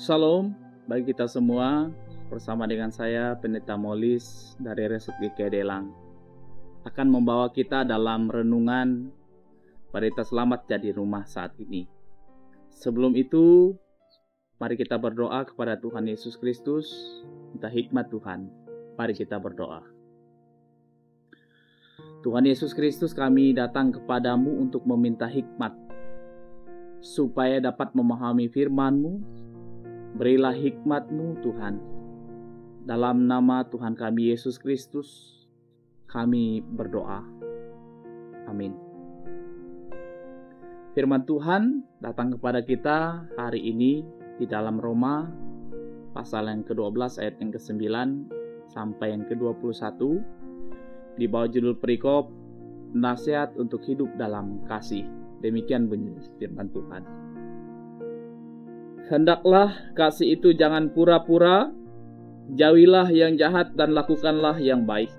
Shalom bagi kita semua, bersama dengan saya Pendeta Molis dari Resort GKI Delang akan membawa kita dalam renungan Berita Selamat Jadi Rumah saat ini. Sebelum itu, mari kita berdoa kepada Tuhan Yesus Kristus, minta hikmat Tuhan. Mari kita berdoa. Tuhan Yesus Kristus, kami datang kepadamu untuk meminta hikmat supaya dapat memahami firman-Mu. Berilah hikmat-Mu Tuhan. Dalam nama Tuhan kami Yesus Kristus, kami berdoa. Amin. Firman Tuhan datang kepada kita hari ini di dalam Roma pasal yang ke-12 ayat yang ke-9 sampai yang ke-21 di bawah judul perikop nasihat untuk hidup dalam kasih. Demikian bunyi firman Tuhan. Hendaklah kasih itu jangan pura-pura, jauhilah yang jahat dan lakukanlah yang baik.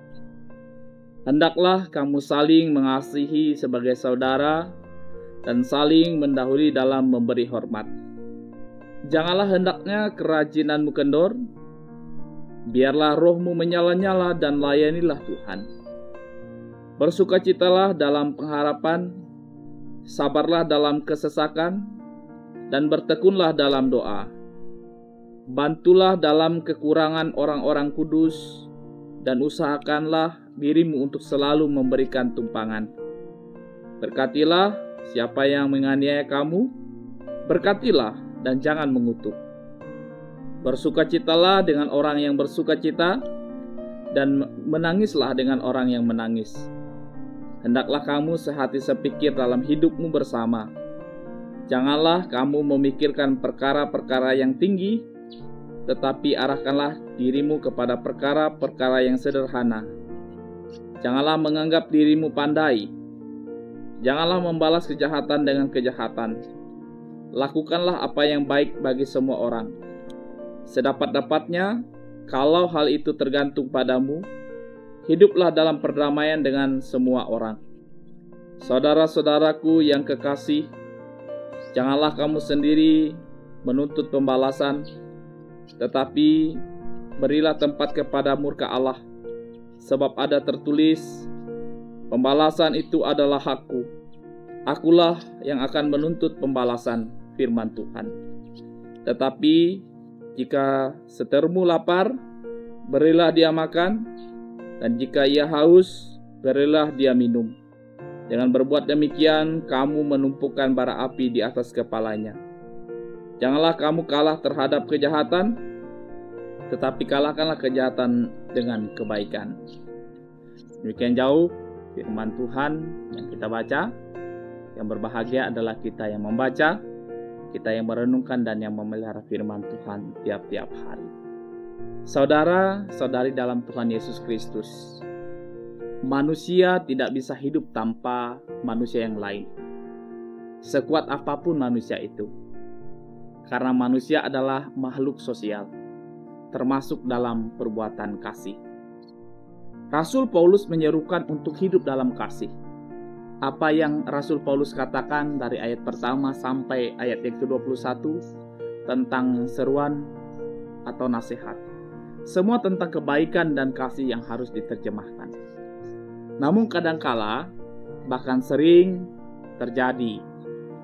Hendaklah kamu saling mengasihi sebagai saudara dan saling mendahului dalam memberi hormat. Janganlah hendaknya kerajinanmu kendor, biarlah rohmu menyala-nyala dan layanilah Tuhan. Bersukacitalah dalam pengharapan, sabarlah dalam kesesakan, dan bertekunlah dalam doa. Bantulah dalam kekurangan orang-orang kudus, dan usahakanlah dirimu untuk selalu memberikan tumpangan. Berkatilah siapa yang menganiaya kamu, berkatilah dan jangan mengutuk. Bersukacitalah dengan orang yang bersukacita, dan menangislah dengan orang yang menangis. Hendaklah kamu sehati sepikir dalam hidupmu bersama. Janganlah kamu memikirkan perkara-perkara yang tinggi, tetapi arahkanlah dirimu kepada perkara-perkara yang sederhana. Janganlah menganggap dirimu pandai. Janganlah membalas kejahatan dengan kejahatan. Lakukanlah apa yang baik bagi semua orang. Sedapat-dapatnya, kalau hal itu tergantung padamu, hiduplah dalam perdamaian dengan semua orang. Saudara-saudaraku yang kekasih, janganlah kamu sendiri menuntut pembalasan, tetapi berilah tempat kepada murka Allah. Sebab ada tertulis, pembalasan itu adalah hakku. Akulah yang akan menuntut pembalasan, firman Tuhan. Tetapi jika seterumu lapar, berilah dia makan, dan jika ia haus, berilah dia minum. Dengan berbuat demikian, kamu menumpukan bara api di atas kepalanya. Janganlah kamu kalah terhadap kejahatan, tetapi kalahkanlah kejahatan dengan kebaikan. Demikian jauh firman Tuhan yang kita baca. Yang berbahagia adalah kita yang membaca, kita yang merenungkan dan yang memelihara firman Tuhan tiap-tiap hari. Saudara-saudari dalam Tuhan Yesus Kristus, manusia tidak bisa hidup tanpa manusia yang lain. Sekuat apapun manusia itu, karena manusia adalah makhluk sosial, termasuk dalam perbuatan kasih. Rasul Paulus menyerukan untuk hidup dalam kasih. Apa yang Rasul Paulus katakan dari ayat pertama sampai ayat yang ke-21 tentang seruan atau nasihat, semua tentang kebaikan dan kasih yang harus diterjemahkan. Namun kadangkala, bahkan sering terjadi,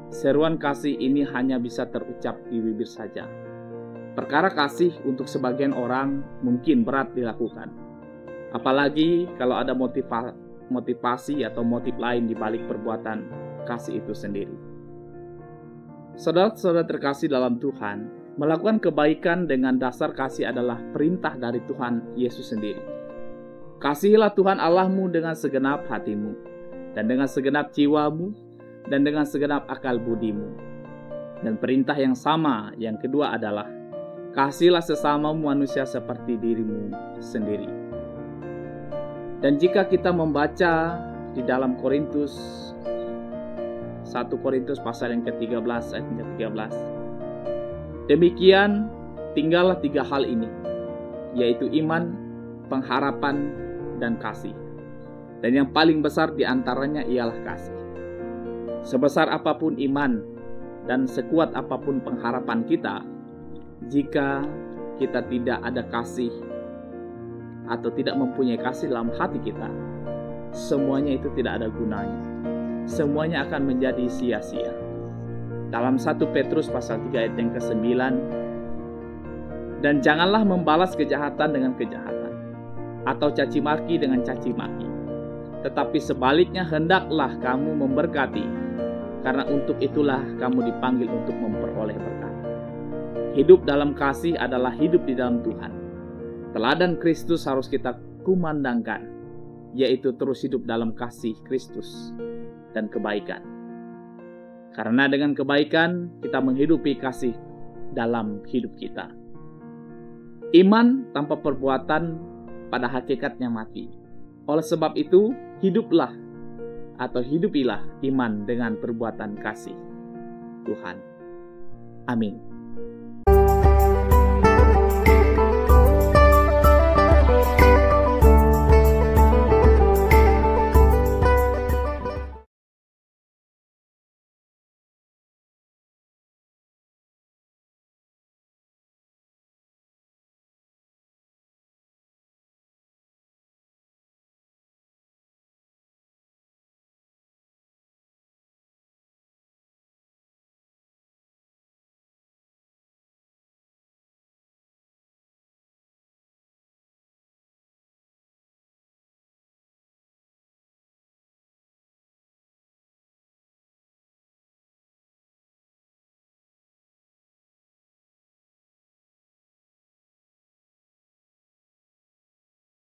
seruan kasih ini hanya bisa terucap di bibir saja. Perkara kasih untuk sebagian orang mungkin berat dilakukan. Apalagi kalau ada motivasi atau motif lain di balik perbuatan kasih itu sendiri. Saudara-saudara terkasih dalam Tuhan, melakukan kebaikan dengan dasar kasih adalah perintah dari Tuhan Yesus sendiri. Kasihilah Tuhan Allahmu dengan segenap hatimu, dan dengan segenap jiwamu, dan dengan segenap akal budimu. Dan perintah yang sama, yang kedua adalah, kasihilah sesamamu manusia seperti dirimu sendiri. Dan jika kita membaca di dalam Korintus, 1 Korintus pasal yang ke-13 ayat yang ke-13, demikian tinggallah 3 hal ini, yaitu iman, pengharapan, dan kasih. Dan yang paling besar di antaranya ialah kasih. Sebesar apapun iman dan sekuat apapun pengharapan kita, Jika kita tidak ada kasih atau tidak mempunyai kasih dalam hati kita, semuanya itu tidak ada gunanya. Semuanya akan menjadi sia-sia. Dalam 1 Petrus pasal 3 ayat yang ke-9, dan janganlah membalas kejahatan dengan kejahatan, atau caci maki dengan caci maki, tetapi sebaliknya hendaklah kamu memberkati, karena untuk itulah kamu dipanggil untuk memperoleh berkat. Hidup dalam kasih adalah hidup di dalam Tuhan. Teladan Kristus harus kita kumandangkan, yaitu terus hidup dalam kasih Kristus dan kebaikan. Karena dengan kebaikan kita menghidupi kasih dalam hidup kita. Iman tanpa perbuatan pada hakikatnya mati. Oleh sebab itu, hidupilah iman dengan perbuatan kasih Tuhan. Amin.